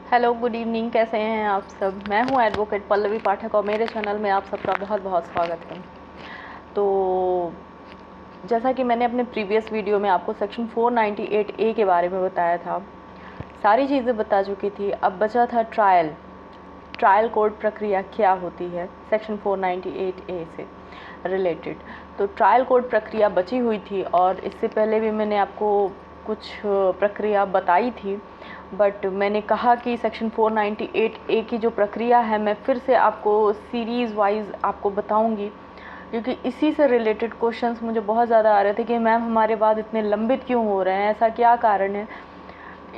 Hello, good evening. कैसे हैं आप सब? मैं हूं एडवोकेट पल्लवी पाठक और मेरे चैनल में आप सबका बहुत बहुत स्वागत है। तो जैसा कि मैंने अपने प्रीवियस वीडियो में आपको सेक्शन 498A के बारे में बताया था, सारी चीज़ें बता चुकी थी। अब बचा था ट्रायल कोर्ट प्रक्रिया क्या होती है सेक्शन 498A से रिलेटेड। तो ट्रायल कोर्ट प्रक्रिया बची हुई थी और इससे पहले भी मैंने आपको कुछ प्रक्रिया बताई थी, बट मैंने कहा कि सेक्शन 498A की जो प्रक्रिया है मैं फिर से आपको सीरीज़ वाइज आपको बताऊंगी, क्योंकि इसी से रिलेटेड क्वेश्चंस मुझे बहुत ज़्यादा आ रहे थे कि मैम हमारे बाद इतने लंबित क्यों हो रहे हैं, ऐसा क्या कारण है।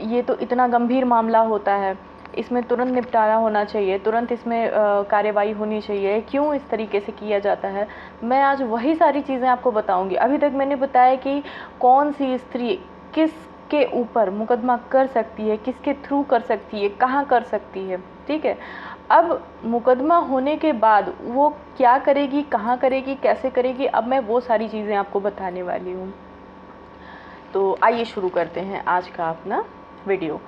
ये तो इतना गंभीर मामला होता है, इसमें तुरंत निपटारा होना चाहिए, तुरंत इसमें कार्यवाही होनी चाहिए, क्यों इस तरीके से किया जाता है। मैं आज वही सारी चीज़ें आपको बताऊंगी। अभी तक मैंने बताया कि कौन सी स्त्री किसके ऊपर मुकदमा कर सकती है, किसके थ्रू कर सकती है, कहाँ कर सकती है, ठीक है। अब मुकदमा होने के बाद वो क्या करेगी, कहाँ करेगी, कैसे करेगी, अब मैं वो सारी चीज़ें आपको बताने वाली हूँ। तो आइए शुरू करते हैं आज का अपना वीडियो।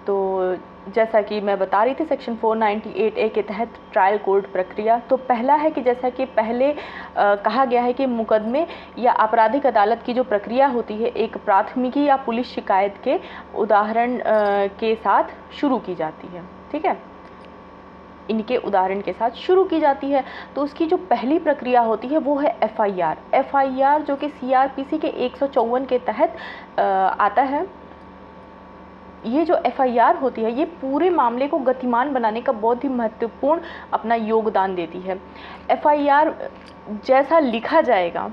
तो जैसा कि मैं बता रही थी सेक्शन 498A के तहत ट्रायल कोर्ट प्रक्रिया, तो पहला है कि जैसा कि पहले कहा गया है कि मुकदमे या आपराधिक अदालत की जो प्रक्रिया होती है एक प्राथमिकी या पुलिस शिकायत के उदाहरण के साथ शुरू की जाती है, ठीक है। इनके उदाहरण के साथ शुरू की जाती है। तो उसकी जो पहली प्रक्रिया होती है वो है एफआईआर, जो कि सीआरपीसी के 154 के तहत आता है। ये जो एफआईआर होती है ये पूरे मामले को गतिमान बनाने का बहुत ही महत्वपूर्ण अपना योगदान देती है। एफआईआर जैसा लिखा जाएगा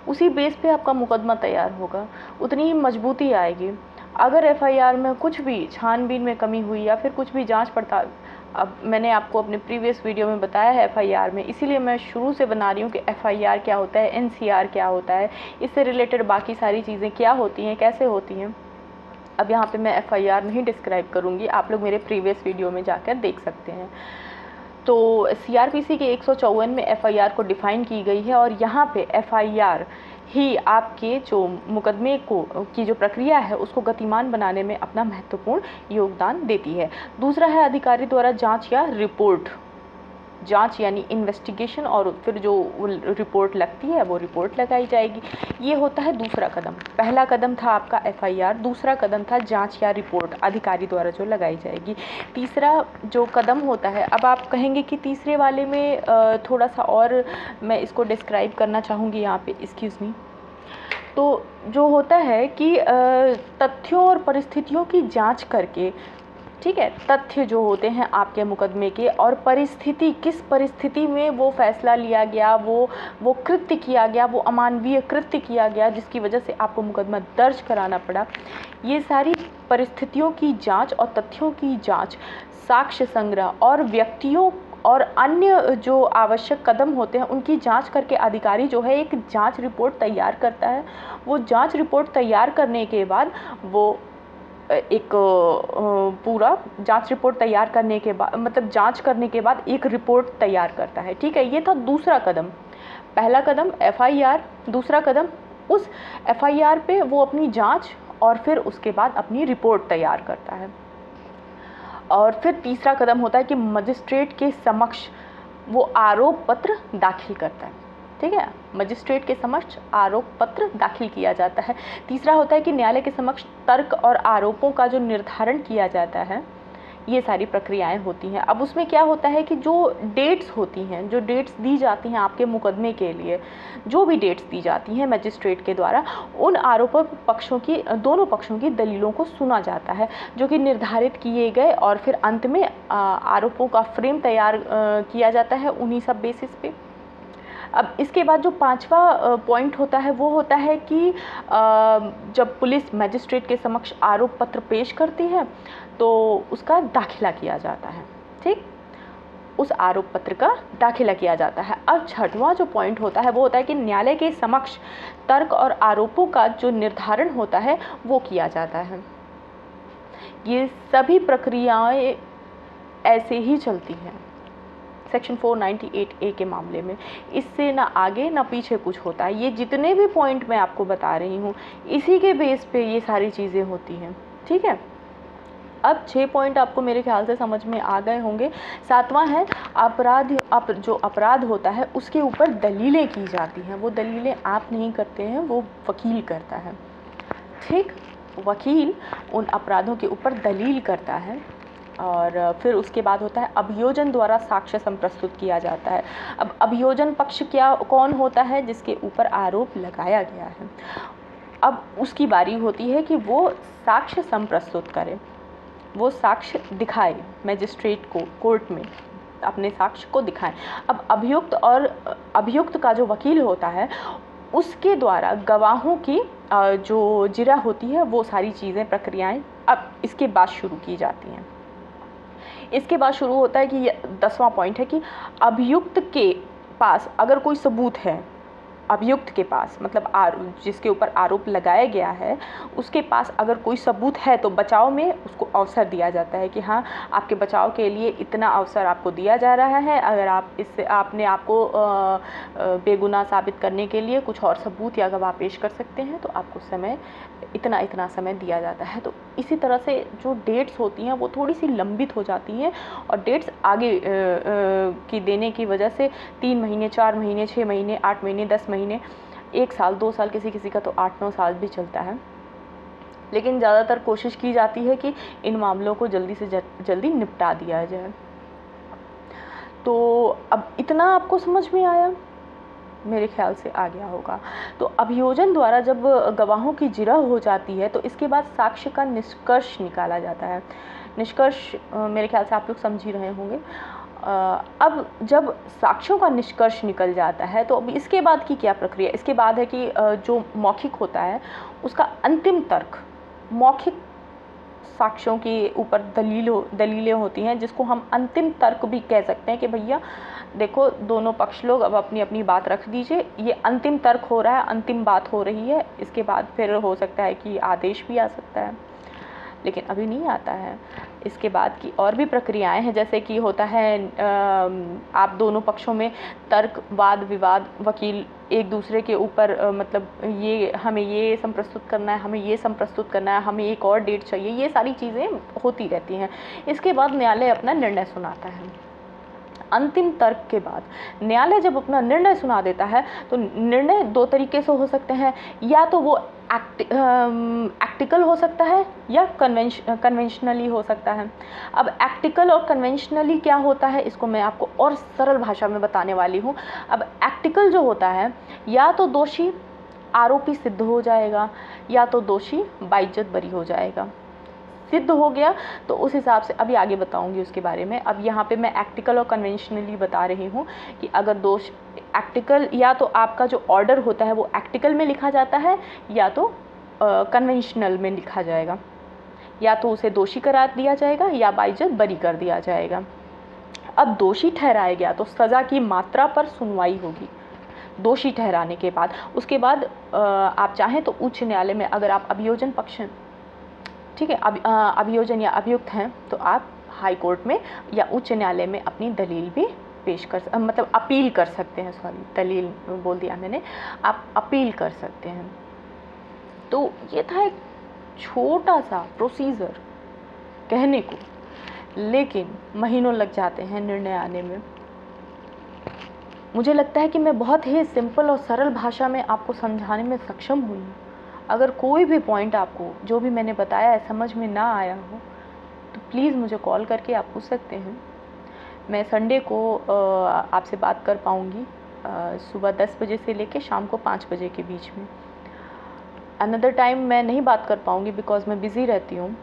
उसी बेस पे आपका मुकदमा तैयार होगा, उतनी ही मजबूती आएगी। अगर एफआईआर में कुछ भी छानबीन में कमी हुई या फिर कुछ भी जांच पड़ताल, अब मैंने आपको अपने प्रीवियस वीडियो में बताया है एफआईआर में, इसीलिए मैं शुरू से बना रही हूँ कि एफआईआर क्या होता है, एनसीआर क्या होता है, इससे रिलेटेड बाकी सारी चीज़ें क्या होती हैं, कैसे होती हैं। अब यहाँ पे मैं एफआईआर नहीं डिस्क्राइब करूँगी, आप लोग मेरे प्रीवियस वीडियो में जाकर देख सकते हैं। तो सीआरपीसी के 154 में एफआईआर को डिफ़ाइन की गई है और यहाँ पे एफआईआर ही आपके जो मुकदमे को की जो प्रक्रिया है उसको गतिमान बनाने में अपना महत्वपूर्ण योगदान देती है। दूसरा है अधिकारी द्वारा जांच या रिपोर्ट, जांच यानी इन्वेस्टिगेशन, और फिर जो रिपोर्ट लगती है वो रिपोर्ट लगाई जाएगी। ये होता है दूसरा कदम। पहला कदम था आपका एफआईआर, दूसरा कदम था जांच या रिपोर्ट अधिकारी द्वारा जो लगाई जाएगी। तीसरा जो कदम होता है, अब आप कहेंगे कि तीसरे वाले में थोड़ा सा और मैं इसको डिस्क्राइब करना चाहूँगी यहाँ पे, एक्सक्यूज़ मी। तो जो होता है कि तथ्यों और परिस्थितियों की जांच करके, ठीक है, तथ्य जो होते हैं आपके मुकदमे के और परिस्थिति, किस परिस्थिति में वो फैसला लिया गया, वो कृत्य किया गया, वो अमानवीय कृत्य किया गया जिसकी वजह से आपको मुकदमा दर्ज कराना पड़ा, ये सारी परिस्थितियों की जांच और तथ्यों की जांच, साक्ष्य संग्रह और व्यक्तियों और अन्य जो आवश्यक कदम होते हैं उनकी जांच करके अधिकारी जो है एक जांच रिपोर्ट तैयार करता है। वो जांच रिपोर्ट तैयार करने के बाद वो एक पूरा जांच रिपोर्ट तैयार करने के बाद, मतलब जांच करने के बाद एक रिपोर्ट तैयार करता है, ठीक है। ये था दूसरा कदम। पहला कदम एफआईआर, दूसरा कदम उस एफआईआर पे वो अपनी जांच और फिर उसके बाद अपनी रिपोर्ट तैयार करता है। और फिर तीसरा कदम होता है कि मजिस्ट्रेट के समक्ष वो आरोप पत्र दाखिल करता है, ठीक है। मजिस्ट्रेट के समक्ष आरोप पत्र दाखिल किया जाता है। तीसरा होता है कि न्यायालय के समक्ष तर्क और आरोपों का जो निर्धारण किया जाता है, ये सारी प्रक्रियाएं होती हैं। अब उसमें क्या होता है कि जो डेट्स होती हैं, जो डेट्स दी जाती हैं आपके मुकदमे के लिए, जो भी डेट्स दी जाती हैं मजिस्ट्रेट के द्वारा, उन आरोपी पक्षों की, दोनों पक्षों की दलीलों को सुना जाता है जो कि निर्धारित किए गए, और फिर अंत में आरोपों का फ्रेम तैयार किया जाता है उन्हीं सब बेसिस पे। अब इसके बाद जो पांचवा पॉइंट होता है वो होता है कि जब पुलिस मजिस्ट्रेट के समक्ष आरोप पत्र पेश करती है तो उसका दाखिला किया जाता है, ठीक, उस आरोप पत्र का दाखिला किया जाता है। अब छठवां जो पॉइंट होता है वो होता है कि न्यायालय के समक्ष तर्क और आरोपों का जो निर्धारण होता है वो किया जाता है। ये सभी प्रक्रियाएं ऐसे ही चलती हैं सेक्शन 498A के मामले में, इससे ना आगे ना पीछे कुछ होता है। ये जितने भी पॉइंट मैं आपको बता रही हूँ इसी के बेस पे ये सारी चीज़ें होती हैं, ठीक है। अब 6 पॉइंट आपको मेरे ख्याल से समझ में आ गए होंगे। 7वां है जो अपराध होता है उसके ऊपर दलीलें की जाती हैं। वो दलीलें आप नहीं करते हैं, वो वकील करता है। ठीक, वकील उन अपराधों के ऊपर दलील करता है। और फिर उसके बाद होता है अभियोजन द्वारा साक्ष्य संप्रस्तुत किया जाता है। अब अभियोजन पक्ष कौन होता है? जिसके ऊपर आरोप लगाया गया है। अब उसकी बारी होती है कि वो साक्ष्य संप्रस्तुत करे, वो साक्ष्य दिखाए मजिस्ट्रेट को, कोर्ट में अपने साक्ष्य को दिखाएं। अब अभियुक्त का जो वकील होता है उसके द्वारा गवाहों की जो जिरा होती है, वो सारी चीज़ें, प्रक्रियाएं अब इसके बाद शुरू की जाती हैं। इसके बाद शुरू होता है कि 10वां पॉइंट है कि अभियुक्त के पास अगर कोई सबूत है, अभियुक्त के पास मतलब जिसके ऊपर आरोप लगाया गया है उसके पास अगर कोई सबूत है तो बचाव में उसको अवसर दिया जाता है कि हाँ, आपके बचाव के लिए इतना अवसर आपको दिया जा रहा है। अगर आप इससे आपने आपको बेगुनाह साबित करने के लिए कुछ और सबूत या गवाह पेश कर सकते हैं तो आपको इतना समय दिया जाता है। तो इसी तरह से जो डेट्स होती हैं वो थोड़ी सी लंबित हो जाती हैं और डेट्स आगे की देने की वजह से 3 महीने, 4 महीने, 6 महीने, 8 महीने, 10 महीने, 1 साल, 2 साल, किसी का तो 8-9 साल भी चलता है। लेकिन ज़्यादातर कोशिश की जाती है कि इन मामलों को जल्दी से जल्दी निपटा दिया जाए। तो अब इतना आपको समझ में आया, मेरे ख्याल से आ गया होगा। तो अभियोजन द्वारा जब गवाहों की जिरह हो जाती है तो इसके बाद साक्ष्य का निष्कर्ष निकाला जाता है। निष्कर्ष मेरे ख्याल से आप लोग समझ ही रहे होंगे। अब जब साक्ष्यों का निष्कर्ष निकल जाता है तो अब इसके बाद की क्या प्रक्रिया? इसके बाद है कि जो मौखिक होता है उसका अंतिम तर्क, मौखिक साक्ष्यों के ऊपर दलीलें होती हैं जिसको हम अंतिम तर्क भी कह सकते हैं कि भैया देखो, दोनों पक्ष लोग अब अपनी अपनी बात रख दीजिए, ये अंतिम तर्क हो रहा है, अंतिम बात हो रही है। इसके बाद फिर हो सकता है कि आदेश भी आ सकता है, लेकिन अभी नहीं आता है। इसके बाद की और भी प्रक्रियाएं हैं, जैसे कि होता है आप दोनों पक्षों में तर्क, वाद विवाद, वकील एक दूसरे के ऊपर मतलब ये हमें ये संप्रस्तुत करना है, हमें ये संप्रस्तुत करना है, हमें एक और डेट चाहिए, ये सारी चीज़ें होती रहती हैं। इसके बाद न्यायालय अपना निर्णय सुनाता है। अंतिम तर्क के बाद न्यायालय जब अपना निर्णय सुना देता है तो निर्णय 2 तरीके से हो सकते हैं, या तो वो एक्टिकल हो सकता है या कन्वेंशनली हो सकता है। अब एक्टिकल और कन्वेंशनली क्या होता है इसको मैं आपको और सरल भाषा में बताने वाली हूँ। अब एक्टिकल जो होता है, या तो दोषी आरोपी सिद्ध हो जाएगा या तो दोषी बाइज्जत बरी हो जाएगा। सिद्ध हो गया तो उस हिसाब से अभी आगे बताऊंगी उसके बारे में। अब यहाँ पे मैं एक्टिकल और कन्वेंशनली बता रही हूँ कि अगर दोष एक्टिकल, या तो आपका जो ऑर्डर होता है वो एक्टिकल में लिखा जाता है या तो कन्वेंशनल में लिखा जाएगा, या तो उसे दोषी करार दिया जाएगा या बाइज्जत बरी कर दिया जाएगा। अब दोषी ठहराया गया तो सज़ा की मात्रा पर सुनवाई होगी दोषी ठहराने के बाद। उसके बाद आप चाहें तो उच्च न्यायालय में, अगर आप अभियोजन पक्ष, ठीक है, अभियोजन या अभियुक्त हैं तो आप हाई कोर्ट में या उच्च न्यायालय में अपनी दलील भी पेश मतलब अपील कर सकते हैं। सॉरी, दलील बोल दिया मैंने, आप अपील कर सकते हैं। तो ये था एक छोटा सा प्रोसीजर कहने को, लेकिन महीनों लग जाते हैं निर्णय आने में। मुझे लगता है कि मैं बहुत ही सिंपल और सरल भाषा में आपको समझाने में सक्षम हुई हूँ। अगर कोई भी पॉइंट आपको जो भी मैंने बताया है समझ में ना आया हो तो प्लीज़ मुझे कॉल करके आप पूछ सकते हैं। मैं संडे को आपसे बात कर पाऊँगी सुबह 10 बजे से लेकर शाम को 5 बजे के बीच में। अनदर टाइम मैं नहीं बात कर पाऊँगी बिकॉज़ मैं बिज़ी रहती हूँ।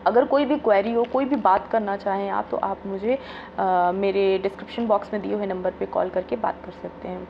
अगर कोई भी क्वेरी हो, कोई भी बात करना चाहें आप, तो आप मुझे मेरे डिस्क्रिप्शन बॉक्स में दिए हुए नंबर पे कॉल करके बात कर सकते हैं।